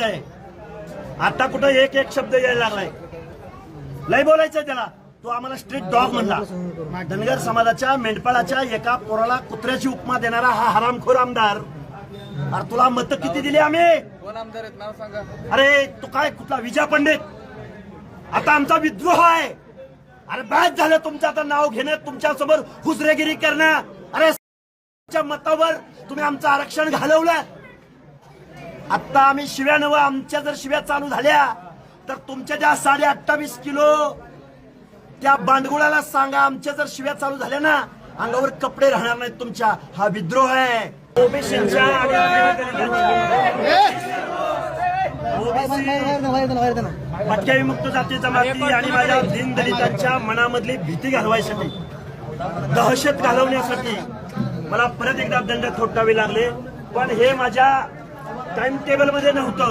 आहे. आता कुठं एक एक शब्द यायला लागलाय, लय बोलायचंय त्याला. तो आम्हाला स्ट्रीट डॉग म्हणला. धनगर समाजाच्या मेंढपाळाच्या एका पोराला कुत्र्याची उपमा देणारा हा हरामखोर आमदार. अरे तुला मत किती दिली आम्ही? कोण आमदार आहेत नाव सांगा. अरे तू काय कुठला विजय पंडित? आता आमचा विद्रोह आहे. अरे बाद झालं तुमचं आता नाव घेणं, तुमच्या समोर हुजरेगिरी करणं. अरे मतावर तुम्ही आमचं आरक्षण घालवलं. आता आम्ही शिव्या नव, आमच्या जर शिव्या चालू झाल्या तर तुमच्या ज्या 28.5 किलो त्या बांडगुळाला सांगा. आमच्या जर शिव्या चालू झाल्या ना, अंगावर कपडे राहणार नाहीत तुमच्या. हा विद्रोह आहे. ओबीसीच्या भटक्या विमुक्त जाती जमाती आणि माझ्या दीनदलितांच्या मनामधली भीती घालवायसाठी, दहशत घालवण्यासाठी मला परत एकदा दंड थोपटावे लागले. पण हे माझ्या टाइम टेबल मध्ये नव्हतं.